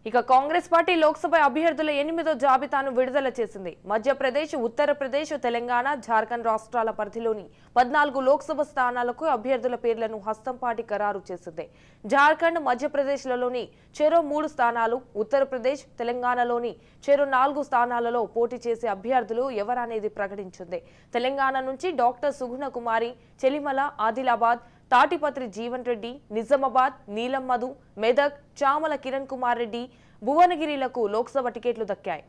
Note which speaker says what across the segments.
Speaker 1: ఇక కాంగ్రెస్ పార్టీ లోక్సభ అభ్యర్థుల 8వ జాబితాను విడుదల చేసింది. మధ్యప్రదేశ్, ఉత్తరప్రదేశ్, తెలంగాణ, జార్ఖండ్ రాష్ట్రాల పరిధిలోని 14 లోక్సభ స్థానాలకు అభ్యర్థుల పేర్లను హస్తంపాటి ఖరారు చేసింది. జార్ఖండ్, మధ్యప్రదేశ్లలోని చెరో 3 స్థానాలు, ఉత్తరప్రదేశ్, తెలంగాణలోని చెరో 4 స్థానాలలో పోటీ చేసే అభ్యర్థులు ఎవరనేది ప్రకటించింది. తెలంగాణ నుంచి డాక్టర్ సుగుణ కుమారి, చెలిమల, ఆదిలాబాద్, తాటిపత్రి జీవన్ రెడ్డి, నిజామాబాద్, నీలం మధు, మెదక్, చామల కిరణ్ కుమార్ రెడ్డి, భువనగిరిలకు లోక్సభ టికెట్లు దక్కాయి.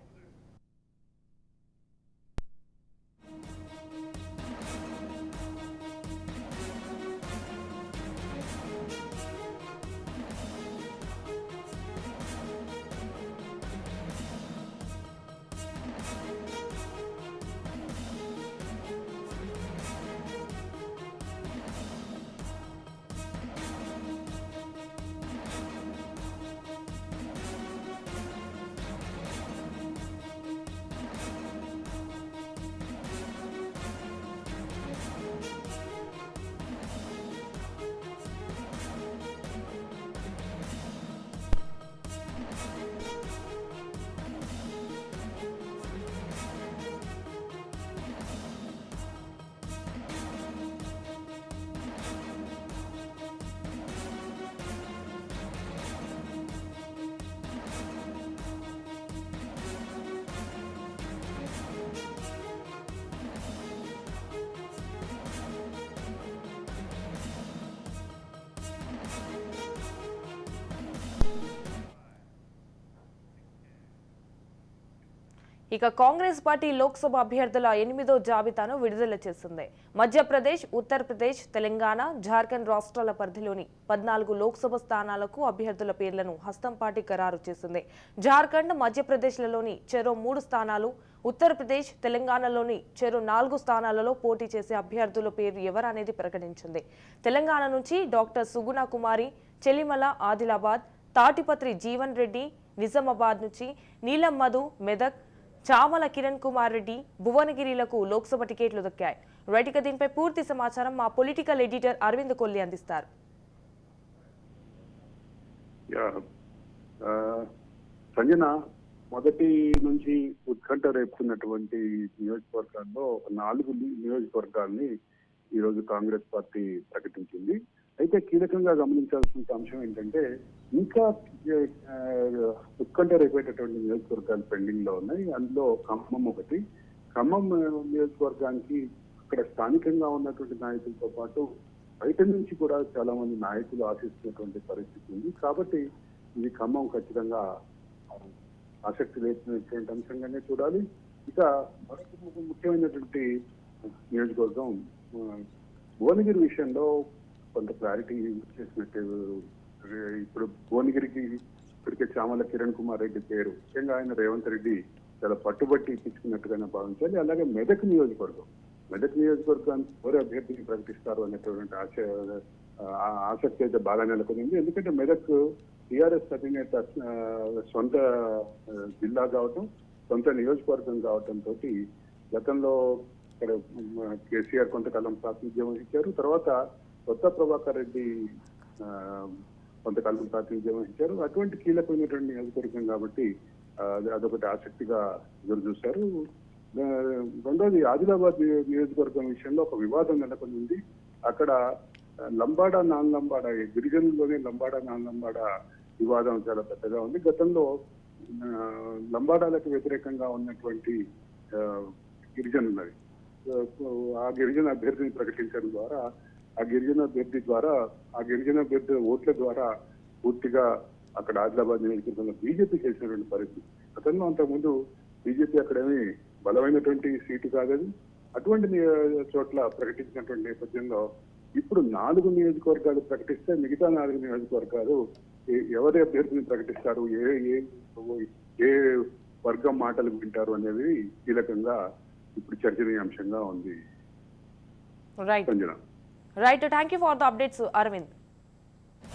Speaker 1: ఇక కాంగ్రెస్ పార్టీ లోక్సభ అభ్యర్థుల 8వ జాబితాను విడుదల చేసింది. మధ్యప్రదేశ్, ఉత్తరప్రదేశ్, తెలంగాణ, జార్ఖండ్ రాష్ట్రాల పరిధిలోని 14 లోక్సభ స్థానాలకు అభ్యర్థుల పేర్లను హస్తంపాటి ఖరారు చేసింది. జార్ఖండ్, మధ్యప్రదేశ్లలోని చెరో 3 స్థానాలు, ఉత్తరప్రదేశ్, తెలంగాణలోని చెరో 4 స్థానాలలో పోటీ చేసే అభ్యర్థుల పేరు ఎవరనేది ప్రకటించింది. తెలంగాణ నుంచి డాక్టర్ సుగుణ కుమారి, చెలిమల, ఆదిలాబాద్, తాటిపత్రి జీవన్ రెడ్డి, నిజామాబాద్ నుంచి నీలం మధు, మెదక్, చామల కిరణ్ కుమార్ రెడ్డి, భువనగిరిలకు లోక్సభ టికెట్లు దక్కాయి. రైట్గా దీనిపై పూర్తి సమాచారం మా పొలిటికల్ ఎడిటర్ అరవింద్ కొల్లి అందిస్తారు.
Speaker 2: సంజన, మొదటి నుంచి ఉత్కంఠ రేపుతున్నటువంటి నియోజకవర్గాల్లో 4 నియోజకవర్గాల్ని ఈరోజు కాంగ్రెస్ పార్టీ ప్రకటించింది. అయితే కీలకంగా గమనించాల్సిన అంశం ఏంటంటే ఇంకా ఉత్కంఠ రేపేటటువంటి నియోజకవర్గాలు పెండింగ్ లో ఉన్నాయి. అందులో ఖమ్మం ఒకటి. ఖమ్మం నియోజకవర్గానికి అక్కడ స్థానికంగా ఉన్నటువంటి నాయకులతో పాటు బయట నుంచి కూడా చాలా మంది నాయకులు ఆశిస్తున్నటువంటి పరిస్థితి ఉంది. కాబట్టి ఇది ఖమ్మం ఖచ్చితంగా ఆసక్తి లేచినటువంటి అంశంగానే చూడాలి. ఇక మరొక ముఖ్యమైనటువంటి నియోజకవర్గం భువనగిరి విషయంలో కొంత క్లారిటీ చేసినట్టు. ఇప్పుడు భువనగిరికి ఇప్పటికే చామల కిరణ్ కుమార్ రెడ్డి పేరు ముఖ్యంగా ఆయన రేవంత్ రెడ్డి చాలా పట్టుబట్టి ఇప్పించుకున్నట్టుగానే భావించాలి. అలాగే మెదక్ నియోజకవర్గాన్ని ఎవరు అభ్యర్థిని ప్రకటిస్తారు అనేటువంటి ఆసక్తి అయితే బాగా నెలకొంది. ఎందుకంటే మెదక్ టీఆర్ఎస్ అధినేత సొంత జిల్లా కావటం, సొంత నియోజకవర్గం కావటంతో గతంలో ఇక్కడ కేసీఆర్ కొంతకాలం ప్రాతినిధ్యం వహించారు. తర్వాత కొత్త ప్రభాకర్ రెడ్డి కొంతకాలం ప్రాతినిధ్యం వహించారు. అటువంటి కీలకమైనటువంటి నియోజకవర్గం కాబట్టి అదొకటి ఆసక్తిగా ఎదురు చూశారు. రెండోది ఆదిలాబాద్ నియోజకవర్గం విషయంలో ఒక వివాదం నెలకొంది. అక్కడ లంబాడా నాన్ లంబాడా, గిరిజనుల్లోనే లంబాడా నాన్ లంబాడా వివాదం చాలా పెద్దగా ఉంది. గతంలో లంబాడాలకు వ్యతిరేకంగా ఉన్నటువంటి గిరిజనున్నది. ఆ గిరిజన అభ్యర్థిని ప్రకటించడం ద్వారా ఆ గిరిజన అభ్యర్థి ఓట్ల ద్వారా పూర్తిగా అక్కడ ఆదిలాబాద్ నియోజకవర్గంలో బీజేపీ చేసినటువంటి పరిస్థితి. గతంలో అంతకుముందు బీజేపీ అక్కడేమి బలమైనటువంటి సీటు కాదని అటువంటి చోట్ల ప్రకటించినటువంటి నేపథ్యంలో ఇప్పుడు 4 నియోజకవర్గాలు ప్రకటిస్తే మిగతా 4 నియోజకవర్గాలు ఎవరి అభ్యర్థిని ప్రకటిస్తారు, ఏ వర్గం మాటలు వింటారు అనేది కీలకంగా ఇప్పుడు చర్చనీయాంశంగా ఉంది.
Speaker 1: Right, thank you for the updates Arvind.